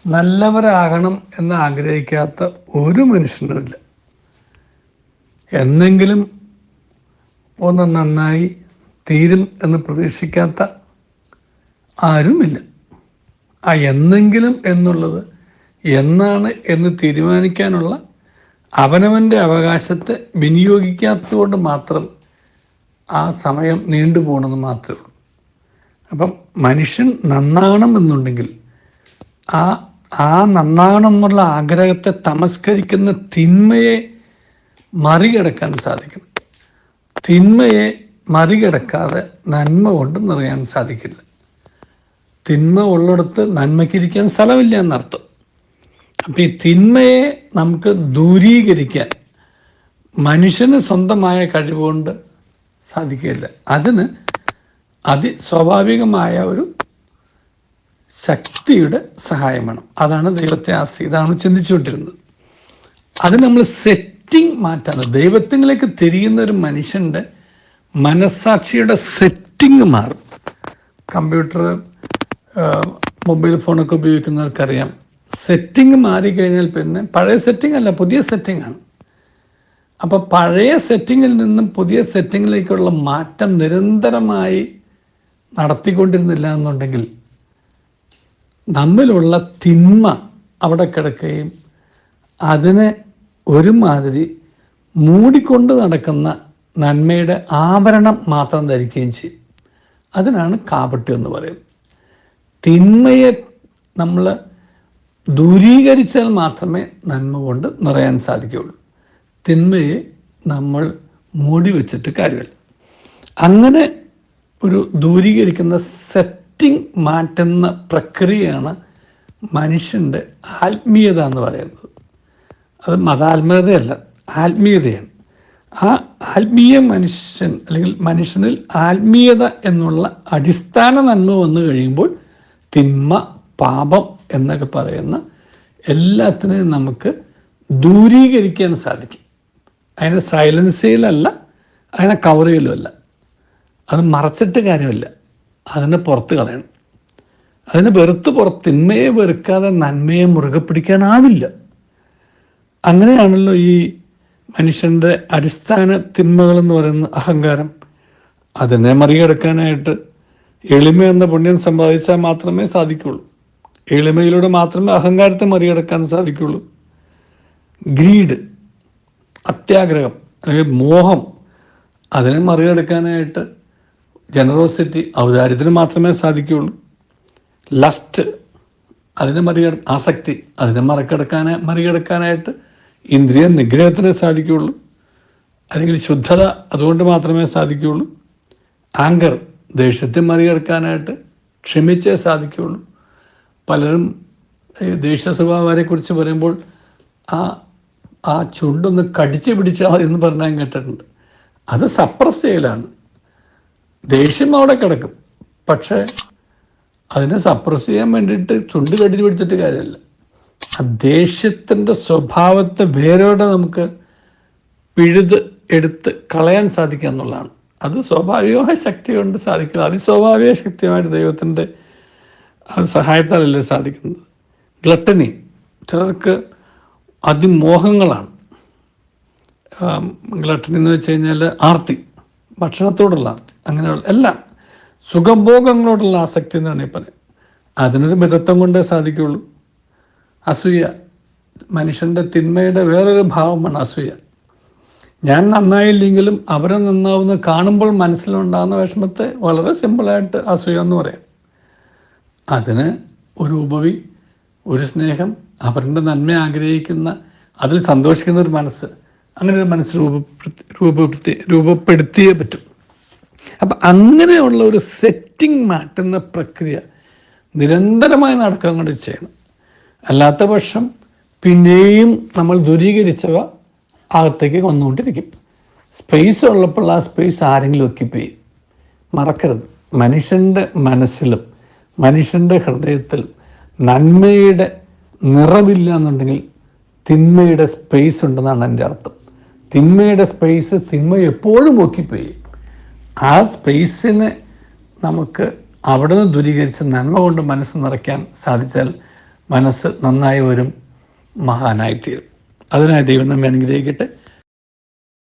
നല്ലവരാകണം എന്ന് ആഗ്രഹിക്കാത്ത ഒരു മനുഷ്യനുമില്ല. എന്നെങ്കിലും ഒന്ന് നന്നായി തീരും എന്ന് പ്രതീക്ഷിക്കാത്ത ആരുമില്ല. ആ എന്നെങ്കിലും എന്നുള്ളത് എന്നാണ് എന്ന് തീരുമാനിക്കാനുള്ള അവനവൻ്റെ അവകാശത്തെ വിനിയോഗിക്കാത്തതുകൊണ്ട് മാത്രം ആ സമയം നീണ്ടുപോകണമെന്ന് മാത്രമേ ഉള്ളൂ. അപ്പം മനുഷ്യൻ നന്നാകണം എന്നുണ്ടെങ്കിൽ ആ നന്നാകണം എന്നുള്ള ആഗ്രഹത്തെ തമസ്കരിക്കുന്ന തിന്മയെ മറികടക്കാൻ സാധിക്കണം. തിന്മയെ മറികടക്കാതെ നന്മ കൊണ്ട് നിറയാൻ സാധിക്കില്ല. തിന്മ ഉള്ളിടത്ത് നന്മയ്ക്കിരിക്കാൻ സ്ഥലമില്ല എന്നർത്ഥം. അപ്പം ഈ തിന്മയെ നമുക്ക് ദൂരീകരിക്കാൻ മനുഷ്യന് സ്വന്തമായ കഴിവുകൊണ്ട് സാധിക്കില്ല. അതിന് അതിസ്വാഭാവികമായ ഒരു ശക്തിയുടെ സഹായം വേണം. അതാണ് ദൈവത്തെ ഇതാണ് ചിന്തിച്ചുകൊണ്ടിരുന്നത്. അത് നമ്മൾ സെറ്റിംഗ് മാറ്റാണ്. ദൈവത്തിലേക്ക് തിരിയുന്ന ഒരു മനുഷ്യൻ്റെ മനസ്സാക്ഷിയുടെ സെറ്റിംഗ് മാറും. കമ്പ്യൂട്ടർ, മൊബൈൽ ഫോണൊക്കെ ഉപയോഗിക്കുന്നവർക്കറിയാം, സെറ്റിംഗ് മാറിക്കഴിഞ്ഞാൽ പിന്നെ പഴയ സെറ്റിംഗ് അല്ല, പുതിയ സെറ്റിംഗ് ആണ്. അപ്പോൾ പഴയ സെറ്റിങ്ങിൽ നിന്നും പുതിയ സെറ്റിങ്ങിലേക്കുള്ള മാറ്റം നിരന്തരമായി നടത്തിക്കൊണ്ടിരുന്നില്ല എന്നുണ്ടെങ്കിൽ നമ്മിലുള്ള തിന്മ അവിടെ കിടക്കുകയും അതിനെ ഒരുമാതിരി മൂടിക്കൊണ്ട് നടക്കുന്ന നന്മയുടെ ആവരണം മാത്രം ധരിക്കുകയും ചെയ്യും. അതിനാണ് കാപട്യം എന്ന് പറയുന്നത്. തിന്മയെ നമ്മൾ ദൂരീകരിച്ചാൽ മാത്രമേ നന്മ കൊണ്ട് നിറയാൻ സാധിക്കുകയുള്ളൂ. തിന്മയെ നമ്മൾ മൂടി വച്ചിട്ട് കാര്യമില്ല. അങ്ങനെ ഒരു ദൂരീകരിക്കുന്ന സെറ്റിംഗ് മാറ്റുന്ന പ്രക്രിയയാണ് മനുഷ്യൻ്റെ ആത്മീയത എന്ന് പറയുന്നത്. അത് മതാത്മീയതയല്ല, ആത്മീയതയാണ്. ആ ആത്മീയ മനുഷ്യൻ അല്ലെങ്കിൽ മനുഷ്യനിൽ ആത്മീയത എന്നുള്ള അടിസ്ഥാന നന്മ വന്നു കഴിയുമ്പോൾ തിന്മ, പാപം എന്നൊക്കെ പറയുന്ന എല്ലാത്തിനെയും നമുക്ക് ദൂരീകരിക്കാൻ സാധിക്കും. അതിനെ സൈലൻസ് ചെയ്യലല്ല, അതിനെ കവർ ചെയ്യലുമല്ല, അത് മറച്ചിട്ട് കാര്യമില്ല, അതിനെ പുറത്ത് കളയണം. അതിനെ തിന്മയെ വെറുക്കാതെ നന്മയെ മുറുകെ പിടിക്കാനാവില്ല. അങ്ങനെയാണല്ലോ ഈ മനുഷ്യൻ്റെ അടിസ്ഥാന തിന്മകളെന്ന് പറയുന്ന അഹങ്കാരം. അതിനെ മറികടക്കാനായിട്ട് എളിമ എന്ന പുണ്യം സമ്പാദിച്ചാൽ മാത്രമേ സാധിക്കുള്ളൂ. എളിമയിലൂടെ മാത്രമേ അഹങ്കാരത്തെ മറികടക്കാൻ സാധിക്കുള്ളൂ. ഗ്രീഡ്, അത്യാഗ്രഹം അല്ലെങ്കിൽ മോഹം, അതിനെ മറികടക്കാനായിട്ട് ജനറോസിറ്റി, ഔദാര്യത്തിന് മാത്രമേ സാധിക്കുകയുള്ളൂ. ലസ്റ്റ്, അതിനെ ആസക്തി, അതിനെ മറികടക്കാനായിട്ട് ഇന്ദ്രിയ നിഗ്രഹത്തിനെ സാധിക്കുകയുള്ളൂ. അല്ലെങ്കിൽ ശുദ്ധത, അതുകൊണ്ട് മാത്രമേ സാധിക്കുകയുള്ളൂ. ആങ്കർ, ദേഷ്യത്തെ മറികടക്കാനായിട്ട് ക്ഷമിച്ചേ സാധിക്കുകയുള്ളൂ. പലരും ദേഷ്യ സ്വഭാവരെക്കുറിച്ച് പറയുമ്പോൾ ആ ചുണ്ടൊന്ന് കടിച്ചു പിടിച്ചാൽ മതി എന്ന് പറഞ്ഞാൽ കേട്ടിട്ടുണ്ട്. അത് സപ്രസ് ചെയ്യലാണ്. ദേഷ്യം അവിടെ കിടക്കും, പക്ഷേ അതിനെ സപ്രസ് ചെയ്യാൻ വേണ്ടിയിട്ട് ചുണ്ട് കടിച്ചു പിടിച്ചിട്ട് കാര്യമില്ല. ആ ദേഷ്യത്തിൻ്റെ സ്വഭാവത്തെ വേരോടെ നമുക്ക് പിഴുത് എടുത്ത് കളയാൻ സാധിക്കുക എന്നുള്ളതാണ്. അത് സ്വാഭാവികമായ ശക്തി കൊണ്ട് സാധിക്കില്ല. അതിസ്വാഭാവിക ശക്തിയുമായിട്ട് ദൈവത്തിൻ്റെ സഹായത്താലല്ലേ സാധിക്കുന്നത്. ഗ്ലട്ടനി, ചിലർക്ക് അതിമോഹങ്ങളാണ്. ഗ്ലട്ടനി എന്ന് വെച്ച് കഴിഞ്ഞാൽ ആർത്തി, ഭക്ഷണത്തോടുള്ള ആർത്തി, അങ്ങനെയുള്ള എല്ലാം സുഖഭോഗങ്ങളോടുള്ള ആസക്തി എന്ന് വേണമെങ്കിൽ പറയാം. അതിനൊരു മിതത്വം കൊണ്ടേ സാധിക്കുകയുള്ളൂ. അസൂയ, മനുഷ്യൻ്റെ തിന്മയുടെ വേറൊരു ഭാവമാണ് അസൂയ. ഞാൻ നന്നായില്ലെങ്കിലും അവരെ നന്നാവുന്ന കാണുമ്പോൾ മനസ്സിലുണ്ടാകുന്ന വിഷമത്തെ വളരെ സിമ്പിളായിട്ട് അസൂയ എന്ന് പറയാം. അതിന് ഒരു ഉപവി, ഒരു സ്നേഹം, അവരുടെ നന്മ ആഗ്രഹിക്കുന്ന, അതിൽ സന്തോഷിക്കുന്ന ഒരു മനസ്സ്, അങ്ങനെ ഒരു മനസ്സ് രൂപപ്പെടുത്തിയേ പറ്റും. അപ്പം അങ്ങനെയുള്ള ഒരു സെറ്റിംഗ് മാറ്റുന്ന പ്രക്രിയ നിരന്തരമായി നടക്കാൻ കൊണ്ട് ചെയ്യണം. അല്ലാത്ത പക്ഷം പിന്നെയും നമ്മൾ ദൂരീകരിച്ചവ അകത്തേക്ക് വന്നുകൊണ്ടിരിക്കും. സ്പേസ് ഉള്ളപ്പോൾ ആ സ്പേസ് ആരെങ്കിലും ഒക്യുപ്പൈ ചെയ്യും. മറക്കരുത്, മനുഷ്യൻ്റെ മനസ്സിലും മനുഷ്യൻ്റെ ഹൃദയത്തിലും നന്മയുടെ നിറവില്ല എന്നുണ്ടെങ്കിൽ തിന്മയുടെ സ്പേസ് ഉണ്ടെന്നാണ് എൻ്റെ അർത്ഥം. തിന്മയുടെ സ്പേസ് തിന്മ എപ്പോഴും ഒക്യുപ്പൈ ചെയ്യും. ആ സ്പേസിനെ നമുക്ക് അവിടെ നിന്ന് ദൂരീകരിച്ച് നന്മ കൊണ്ട് മനസ്സ് നിറയ്ക്കാൻ സാധിച്ചാൽ മനസ്സ് നന്നായി വരും, മഹാനായിത്തീരും. അതിനായി ദൈവം നമ്മെ അനുഗ്രഹിക്കട്ടെ.